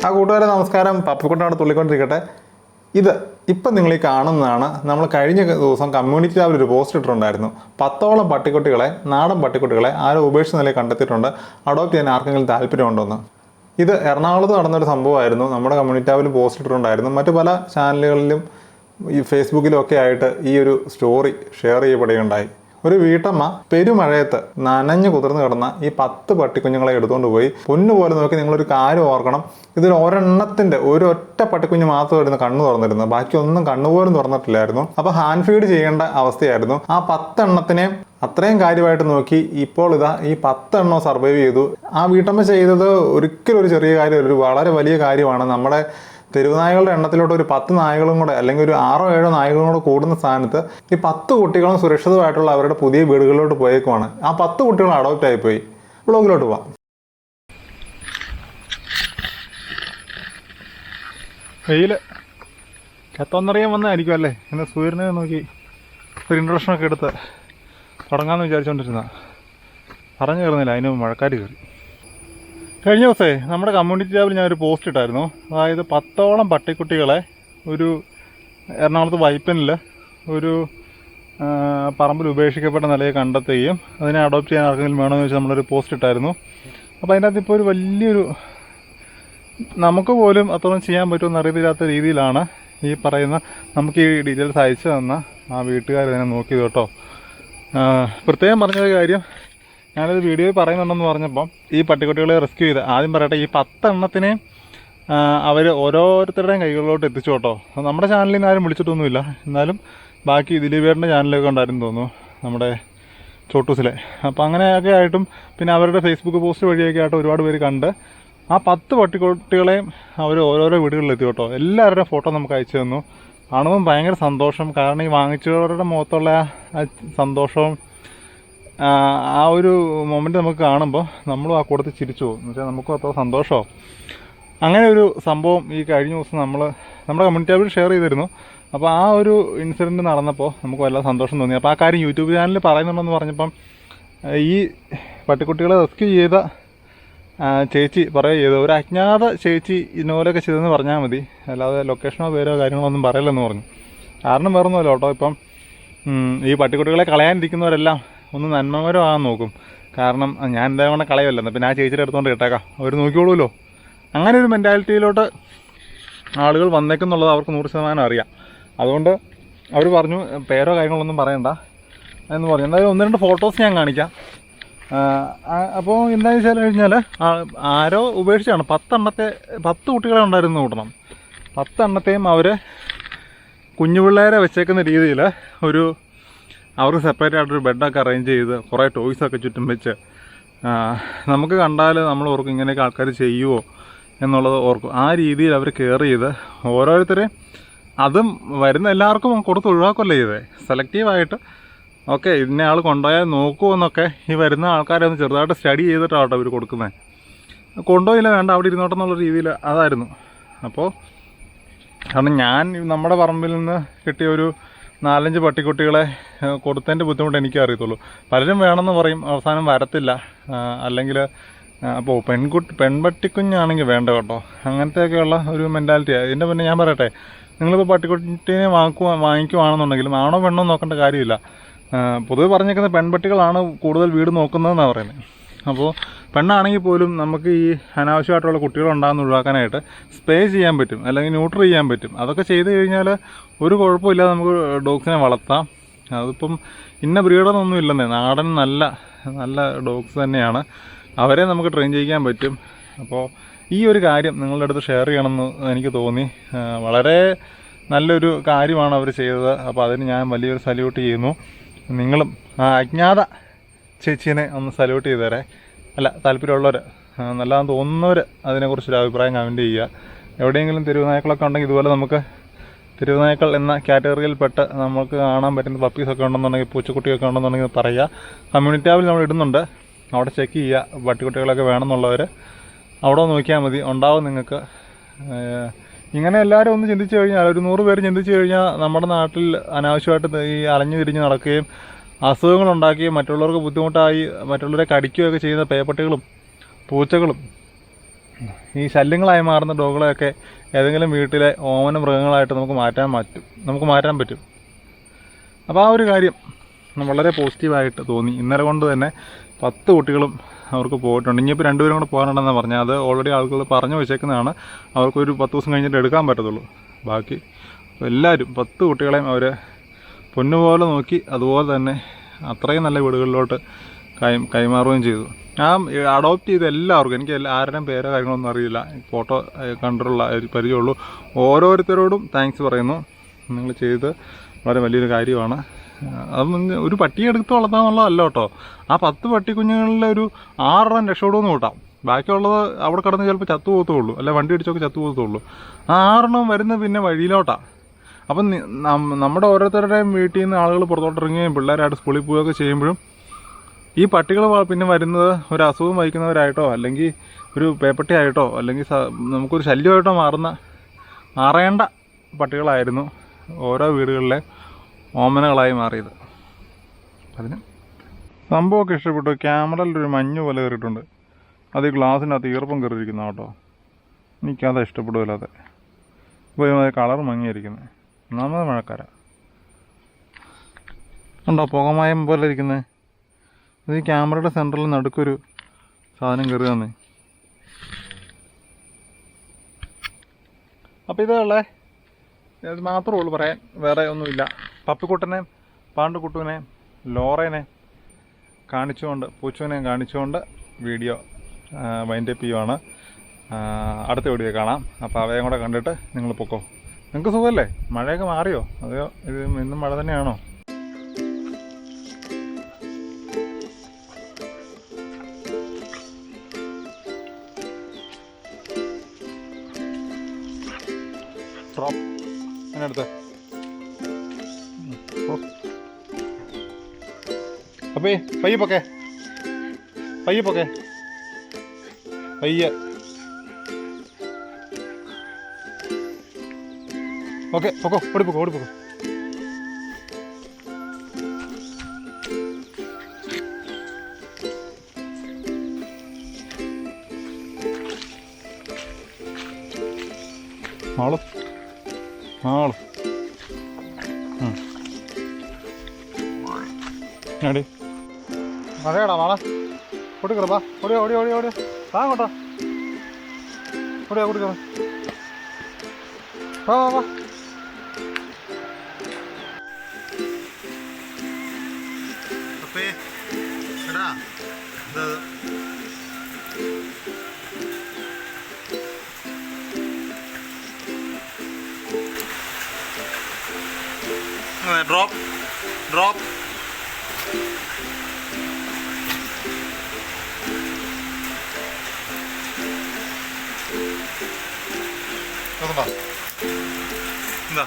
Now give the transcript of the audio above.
ആ കൂട്ടുകാരെ നമസ്കാരം. പപ്പിക്കുട്ടനാണ് തുള്ളിക്കൊണ്ടിരിക്കട്ടെ. ഇപ്പം നിങ്ങൾ ഈ കാണുന്നതാണ്. നമ്മൾ കഴിഞ്ഞ ദിവസം കമ്മ്യൂണിറ്റി ടാബിൽ ഒരു പോസ്റ്റ് ഇട്ടിട്ടുണ്ടായിരുന്നു. 10ഓളം പട്ടിക്കുട്ടികളെ, നാടൻ പട്ടിക്കുട്ടികളെ ആരോ ഉപേക്ഷിച്ച നിലയിൽ കണ്ടെത്തിയിട്ടുണ്ട്. അഡോപ്റ്റ് ചെയ്യാൻ ആർക്കെങ്കിലും താല്പര്യമുണ്ടോയെന്ന്. ഇത് എറണാകുളത്ത് നടന്നൊരു സംഭവമായിരുന്നു. നമ്മുടെ കമ്മ്യൂണിറ്റി ടാബിൽ പോസ്റ്റ് ഇട്ടിട്ടുണ്ടായിരുന്നു. മറ്റു പല ചാനലുകളിലും ഈ ഫേസ്ബുക്കിലും ഒക്കെ ആയിട്ട് ഈ ഒരു സ്റ്റോറി ഷെയർ ചെയ്യപ്പെടുകയുണ്ടായി. ഒരു വീട്ടമ്മ പെരുമഴയത്ത് നനഞ്ഞു കുതിർന്ന് കിടന്ന ഈ 10 പട്ടിക്കുഞ്ഞുങ്ങളെ എടുത്തുകൊണ്ട് പോയി. പൊന്നുപോലെ നോക്കി നിങ്ങളൊരു കാര്യം ഓർക്കണം, ഇതിൽ ഒരെണ്ണത്തിൻ്റെ ഒരൊറ്റ പട്ടിക്കുഞ്ഞ് മാത്രമായിരുന്നു കണ്ണു തുറന്നിരുന്നത്. ബാക്കി ഒന്നും കണ്ണുപോലും തുറന്നിട്ടില്ലായിരുന്നു. അപ്പോൾ ഹാൻഡ് ഫീഡ് ചെയ്യേണ്ട അവസ്ഥയായിരുന്നു. ആ 10 എണ്ണത്തിനെ അത്രയും കാര്യമായിട്ട് നോക്കി ഇപ്പോൾ ഇതാ ഈ 10 എണ്ണം സർവൈവ് ചെയ്തു. ആ വീട്ടമ്മ ചെയ്തത് ഒരിക്കലും ഒരു ചെറിയ കാര്യം, ഒരു വളരെ വലിയ കാര്യമാണ്. നമ്മുടെ തെരുവുനായകളുടെ എണ്ണത്തിലോട്ട് ഒരു 10 നായകളും കൂടെ, അല്ലെങ്കിൽ ഒരു 6-7 നായകളും കൂടെ കൂടുന്ന സ്ഥാനത്ത് ഈ 10 കുട്ടികളും സുരക്ഷിതമായിട്ടുള്ള അവരുടെ പുതിയ വീടുകളിലോട്ട് പോയേക്കുവാണ്. ആ 10 കുട്ടികൾ അഡോപ്റ്റ് ആയിപ്പോയി. വ്ളോഗിലോട്ട് പോവാം. വെയിൽ കെത്തൊന്നറിയാൻ വന്നതായിരിക്കും അല്ലേ? ഇന്ന് സൂര്യനെ നോക്കി ഒരു ഇൻട്രൊഡക്ഷനൊക്കെ എടുത്ത് തുടങ്ങാമെന്ന് വിചാരിച്ചുകൊണ്ടിരുന്ന പറഞ്ഞു കയറുന്നില്ല, അതിന് മഴക്കാർ കയറി. കഴിഞ്ഞ ദിവസമേ നമ്മുടെ കമ്മ്യൂണിറ്റി ടാബിൽ ഞാനൊരു പോസ്റ്റ് ഇട്ടായിരുന്നു. അതായത് 10ഓളം പട്ടിക്കുട്ടികളെ ഒരു എറണാകുളത്ത് വൈപ്പനിൽ ഒരു പറമ്പിൽ ഉപേക്ഷിക്കപ്പെട്ട നിലയെ കണ്ടെത്തുകയും അതിനെ അഡോപ്റ്റ് ചെയ്യാൻ ആർക്കെങ്കിലും വേണമെന്ന് വെച്ചാൽ നമ്മളൊരു പോസ്റ്റ് ഇട്ടായിരുന്നു. അപ്പോൾ അതിൻ്റെ അകത്ത് ഇപ്പോൾ ഒരു വലിയൊരു, നമുക്ക് പോലും അത്രയും ചെയ്യാൻ പറ്റുമെന്ന് അറിയത്തില്ലാത്ത രീതിയിലാണ് ഈ പറയുന്ന, നമുക്ക് ഈ ഡീറ്റെയിൽസ് അയച്ചു തന്ന ആ വീട്ടുകാർ ഇതിനെ നോക്കിയത് കേട്ടോ. പ്രത്യേകം പറഞ്ഞൊരു കാര്യം, ഞാനൊരു വീഡിയോയിൽ പറയുന്നുണ്ടെന്ന് പറഞ്ഞപ്പം ഈ പട്ടിക്കുട്ടികളെ റെസ്ക്യൂ ചെയ്ത്, ആദ്യം പറയട്ടെ, ഈ 10 എണ്ണത്തിനെ അവർ ഓരോരുത്തരുടെയും കൈകളിലോട്ട് എത്തിച്ചു കേട്ടോ. നമ്മുടെ ചാനലിൽ നിന്ന് ആരും വിളിച്ചിട്ടൊന്നുമില്ല. എന്നാലും ബാക്കി ദിലീപേട്ടൻ്റെ ചാനലൊക്കെ ഉണ്ടായിരുന്നു തോന്നുന്നു, നമ്മുടെ ചോട്ടൂസിലെ. അപ്പോൾ അങ്ങനെയൊക്കെ ആയിട്ടും പിന്നെ അവരുടെ ഫേസ്ബുക്ക് പോസ്റ്റ് വഴിയൊക്കെ ആയിട്ട് ഒരുപാട് പേര് കണ്ട് ആ 10 പട്ടിക്കുട്ടികളെയും അവർ ഓരോരോ വീടുകളിലെത്തി കേട്ടോ. എല്ലാവരുടെയും ഫോട്ടോ നമുക്ക് അയച്ചു തന്നു. കാണുമ്പം ഭയങ്കര സന്തോഷം. കാരണം ഈ വാങ്ങിച്ചവരുടെ മുഖത്തുള്ള ആ സന്തോഷവും ആ ഒരു മൊമെൻറ്റ് നമുക്ക് കാണുമ്പോൾ നമ്മളും ആ കൂട്ടത്തിൽ ചിരിച്ചു പോകും. എന്ന് വെച്ചാൽ നമുക്കും അത്ര സന്തോഷമോ. അങ്ങനെ ഒരു സംഭവം ഈ കഴിഞ്ഞ ദിവസം നമ്മുടെ കമ്മ്യൂണിറ്റി ടാബിൽ ഷെയർ ചെയ്തിരുന്നു. അപ്പോൾ ആ ഒരു ഇൻസിഡൻറ്റ് നടന്നപ്പോൾ നമുക്ക് വല്ല സന്തോഷം തോന്നി. അപ്പോൾ ആ കാര്യം യൂട്യൂബ് ചാനലിൽ പറയുന്നുണ്ടെന്ന് പറഞ്ഞപ്പം ഈ പട്ടിക്കുട്ടികളെ റെസ്ക്യൂ ചെയ്ത ചേച്ചി പറയുക ചെയ്തു, ഒരു അജ്ഞാത ചേച്ചി ഇന്നോലൊക്കെ ചെയ്തെന്ന് പറഞ്ഞാൽ മതി, അല്ലാതെ ലൊക്കേഷനോ പേരോ കാര്യങ്ങളോ ഒന്നും പറയില്ലെന്ന് പറഞ്ഞു. കാരണം വേറൊന്നുമല്ല കേട്ടോ. ഇപ്പം ഈ പട്ടിക്കുട്ടികളെ കളയാനിരിക്കുന്നവരെല്ലാം ഒന്ന് നന്മകരമാകാൻ നോക്കും. കാരണം ഞാൻ എന്താ കൊണ്ട് കളയുമല്ലെന്ന്, പിന്നെ ആ ചേച്ചിയുടെ അടുത്തോണ്ട് ഇട്ടേക്കാം, അവർ നോക്കിക്കോളൂല്ലോ. അങ്ങനെ ഒരു മെൻറ്റാലിറ്റിയിലോട്ട് ആളുകൾ വന്നേക്കുന്നുള്ളത് അവർക്ക് 100% അറിയാം. അതുകൊണ്ട് അവർ പറഞ്ഞു പേരോ കാര്യങ്ങളൊന്നും പറയണ്ട എന്ന് പറഞ്ഞു. എന്തായാലും 1-2 ഫോട്ടോസ് ഞാൻ കാണിക്കാം. അപ്പോൾ എന്താണെന്ന് വെച്ചാൽ കഴിഞ്ഞാൽ ആരോ ഉപേക്ഷിച്ചാണ് 10 കുട്ടികളെ ഉണ്ടായിരുന്നു കൂട്ടണം. 10 എണ്ണത്തെയും അവർ കുഞ്ഞുപിള്ളേരെ വെച്ചേക്കുന്ന രീതിയിൽ അവർക്ക് സെപ്പറേറ്റ് ആയിട്ടൊരു ബെഡൊക്കെ അറേഞ്ച് ചെയ്ത് കുറേ ടോയ്സൊക്കെ ചുറ്റും വെച്ച്, നമുക്ക് കണ്ടാൽ നമ്മൾ ഓർക്കും ഇങ്ങനെയൊക്കെ ആൾക്കാർ ചെയ്യുമോ എന്നുള്ളത് ഓർക്കും. ആ രീതിയിൽ അവർ കെയർ ചെയ്ത് ഓരോരുത്തരെയും, അതും വരുന്ന എല്ലാവർക്കും കൊടുത്ത് ഒഴിവാക്കുമല്ലേ ചെയ്തേ, സെലക്റ്റീവായിട്ട്. ഓക്കെ, ഇന്ന ആൾ കൊണ്ടുപോയാൽ നോക്കുമെന്നൊക്കെ ഈ വരുന്ന ആൾക്കാരെ ഒന്ന് ചെറുതായിട്ട് സ്റ്റഡി ചെയ്തിട്ടാണ് അവർ കൊടുക്കുന്നത്. കൊണ്ടുപോയില്ല, വേണ്ട അവിടെ ഇരുന്നോട്ടെന്നുള്ള രീതിയിൽ അതായിരുന്നു. അപ്പോൾ കാരണം ഞാൻ നമ്മുടെ പറമ്പിൽ നിന്ന് കിട്ടിയ ഒരു 4-5 പട്ടിക്കുട്ടികളെ കൊടുത്തതിൻ്റെ ബുദ്ധിമുട്ട് എനിക്കേ അറിയത്തുള്ളൂ. പലരും വേണമെന്ന് പറയും, അവസാനം വരത്തില്ല. അല്ലെങ്കിൽ അപ്പോൾ പെൺപട്ടിക്കുഞ്ഞാണെങ്കിൽ വേണ്ട കേട്ടോ. അങ്ങനത്തെയൊക്കെയുള്ള ഒരു മെൻറ്റാലിറ്റിയാണ്. ഇതിൻ്റെ പിന്നെ ഞാൻ പറയട്ടെ, നിങ്ങളിപ്പോൾ പട്ടിക്കുട്ടിനെ വാങ്ങിക്കുവാണെന്നുണ്ടെങ്കിലും ആണോ പെണ്ണോ നോക്കേണ്ട കാര്യമില്ല. പൊതുവെ പറഞ്ഞേക്കുന്ന പെൺപട്ടികളാണ് കൂടുതൽ വീട് നോക്കുന്നതെന്നാണ് പറയുന്നത്. അപ്പോൾ പെണ്ണാണെങ്കിൽ പോലും നമുക്ക് ഈ അനാവശ്യമായിട്ടുള്ള കുട്ടികളുണ്ടാകുന്ന ഒഴിവാക്കാനായിട്ട് സ്പ്രേ ചെയ്യാൻ പറ്റും, അല്ലെങ്കിൽ ന്യൂട്രൽ ചെയ്യാൻ പറ്റും. അതൊക്കെ ചെയ്ത് കഴിഞ്ഞാൽ ഒരു കുഴപ്പമില്ലാതെ നമുക്ക് ഡോഗ്സിനെ വളർത്താം. അതിപ്പം ഇന്ന ബ്രീഡറൊന്നും ഇല്ലെന്നേ, നാടൻ നല്ല നല്ല ഡോഗ്സ് തന്നെയാണ്. അവരെ നമുക്ക് ട്രെയിൻ ചെയ്യിക്കാൻ പറ്റും. അപ്പോൾ ഈ ഒരു കാര്യം നിങ്ങളുടെ അടുത്ത് ഷെയർ ചെയ്യണമെന്ന് എനിക്ക് തോന്നി. വളരെ നല്ലൊരു കാര്യമാണ് അവർ ചെയ്തത്. അപ്പോൾ അതിന് ഞാൻ വലിയൊരു സല്യൂട്ട് ചെയ്യുന്നു. നിങ്ങളും ആ അജ്ഞാത ചേച്ചീനെ ഒന്ന് സല്യൂട്ട് ചെയ്തേരെ. അല്ല, താല്പര്യമുള്ളവർ, നല്ലതാണെന്ന് തോന്നുന്നവർ അതിനെക്കുറിച്ചൊരു അഭിപ്രായം കമൻറ്റ് ചെയ്യുക. എവിടെയെങ്കിലും തെരുവുനായ്ക്കളൊക്കെ ഉണ്ടെങ്കിൽ ഇതുപോലെ നമുക്ക് തെരുവുനായ്ക്കൾ എന്ന കാറ്റഗറിയിൽപ്പെട്ട് നമുക്ക് കാണാൻ പറ്റുന്ന പപ്പീസൊക്കെ ഉണ്ടെന്നുണ്ടെങ്കിൽ, പൂച്ചക്കുട്ടിയൊക്കെ ഉണ്ടെന്നുണ്ടെങ്കിൽ പറയുക. കമ്മ്യൂണിറ്റി ടാബിൽ നമ്മൾ ഇടുന്നുണ്ട്, അവിടെ ചെക്ക് ചെയ്യുക. പട്ടിക്കുട്ടികളൊക്കെ വേണമെന്നുള്ളവർ അവിടെ നോക്കിയാൽ മതി, ഉണ്ടാവും നിങ്ങൾക്ക്. ഇങ്ങനെ എല്ലാവരും ഒന്ന് ചിന്തിച്ച് കഴിഞ്ഞാൽ, ഒരു 100 പേര് ചിന്തിച്ച് കഴിഞ്ഞാൽ നമ്മുടെ നാട്ടിൽ അനാവശ്യമായിട്ട് ഈ അലഞ്ഞു തിരിഞ്ഞ് നടക്കുകയും അസുഖങ്ങളുണ്ടാക്കുകയും മറ്റുള്ളവർക്ക് ബുദ്ധിമുട്ടായി മറ്റുള്ളവരെ കടിക്കുകയൊക്കെ ചെയ്യുന്ന പേപ്പട്ടികളും പൂച്ചകളും ഈ ശല്യങ്ങളായി മാറുന്ന ഡോഗുകളെയൊക്കെ ഏതെങ്കിലും വീട്ടിലെ ഓമന മൃഗങ്ങളായിട്ട് നമുക്ക് മാറ്റാൻ പറ്റും. അപ്പോൾ ആ ഒരു കാര്യം വളരെ പോസിറ്റീവായിട്ട് തോന്നി. ഇന്നലെ കൊണ്ട് തന്നെ 10 കുട്ടികളും അവർക്ക് പോയിട്ടുണ്ട്. ഇനിയിപ്പോൾ 2 പേരും കൂടെ പോകാനുണ്ടെന്നാണ് പറഞ്ഞത്. അത് ഓൾറെഡി ആളുകൾ പറഞ്ഞു വെച്ചേക്കുന്നതാണ്. അവർക്കൊരു 10 ദിവസം കഴിഞ്ഞിട്ട് എടുക്കാൻ പറ്റത്തുള്ളൂ. ബാക്കി എല്ലാവരും 10 കുട്ടികളെയും അവർ പൊന്നുപോലെ നോക്കി, അതുപോലെ തന്നെ അത്രയും നല്ല വീടുകളിലോട്ട് കൈമാറുകയും ചെയ്തു. ഞാൻ അഡോപ്റ്റ് ചെയ്ത എല്ലാവർക്കും, എനിക്ക് ആരുടെയും പേരോ കാര്യങ്ങളൊന്നും അറിയില്ല, ഫോട്ടോ കണ്ടിട്ടുള്ള പരിചയമുള്ളൂ. ഓരോരുത്തരോടും താങ്ക്സ് പറയുന്നു. നിങ്ങൾ ചെയ്ത് വളരെ വലിയൊരു കാര്യമാണ്. അത് ഒരു പട്ടിയെ എടുത്ത് വളർത്താമെന്നുള്ളതല്ല കേട്ടോ. ആ 10 പട്ടിക്കുഞ്ഞുങ്ങളിൽ ഒരു 6 രക്ഷപ്പെടുമെന്ന് കൂട്ടാം. ബാക്കിയുള്ളത് അവിടെ കിടന്ന് ചിലപ്പോൾ ചത്തു പോകത്തുള്ളൂ, അല്ല വണ്ടി അടിച്ചൊക്കെ ചത്തു പോകത്തുള്ളൂ. ആ 6 വരുന്നത് പിന്നെ വഴിയിലോട്ടാണ്. അപ്പം നമ്മുടെ ഓരോരുത്തരുടെയും വീട്ടിൽ നിന്ന് ആളുകൾ പുറത്തോട്ട് ഇറങ്ങുകയും പിള്ളേരായിട്ട് സ്കൂളിൽ പോവുകയൊക്കെ ചെയ്യുമ്പോഴും ഈ പട്ടികൾ പിന്നെ വരുന്നത് ഒരു അസുഖം വഹിക്കുന്നവരായിട്ടോ അല്ലെങ്കിൽ ഒരു പേപ്പട്ടിയായിട്ടോ അല്ലെങ്കിൽ നമുക്കൊരു ശല്യമായിട്ടോ മാറേണ്ട പട്ടികളായിരുന്നു ഓരോ വീടുകളിലെ ഓമനകളായി മാറിയത്. അതിന് സംഭവമൊക്കെ ഇഷ്ടപ്പെട്ടു. ക്യാമറയിലൊരു മഞ്ഞ് പോലെ കയറിയിട്ടുണ്ട്. അത് ഈ ഗ്ലാസിനകത്ത് ഈർപ്പം കയറിയിരിക്കുന്ന കേട്ടോ. എനിക്കത് ഇഷ്ടപ്പെടുകയില്ലാതെ. ഇപ്പോൾ കളർ മങ്ങിയിരിക്കുന്നത്. ഒന്നാമത് മഴക്കാര ഉണ്ടോ, പുകമയം പോലെ ഇരിക്കുന്നത്. ഇത് ഈ ക്യാമറയുടെ സെൻറ്ററിൽ നടുക്കൊരു സാധനം കയറി തന്നെ. അപ്പോൾ ഇതേ ഇത് മാത്രമേ ഉള്ളൂ പറയാൻ, വേറെ ഒന്നുമില്ല. പപ്പിക്കുട്ടനെയും പാണ്ടുകുട്ടുവിനെയും ലോറേനെ കാണിച്ചുകൊണ്ട്, പൂച്ചുവിനെയും കാണിച്ചുകൊണ്ട് വീഡിയോ വൈൻഡപ്പ് ചെയ്യുവാണ്. അടുത്ത വീഡിയോ കാണാം. അപ്പോൾ അവയും കൂടെ കണ്ടിട്ട് നിങ്ങൾ പൊക്കോ. നിങ്ങൾക്ക് സുഖമല്ലേ? മഴയൊക്കെ മാറിയോ? അതെയോ ഇത് ഇന്നും മഴ തന്നെയാണോ? ഡ്രോപ്പ് അതിനടുത്ത് അപ്പേ പയ്യെ പൊക്കെ പയ്യെ. ഓക്കെ പൊക്കോ, ഓടിപ്പോക്കോ. ആള് അടി മഴയാടാ മാള കൂട്ടിക്കറപ്പാ. ഓടിയോ താങ്ങോട്ടോ. കൂട്ടിക്കറ വാ. ഡ്രോപ്പ് എന്താ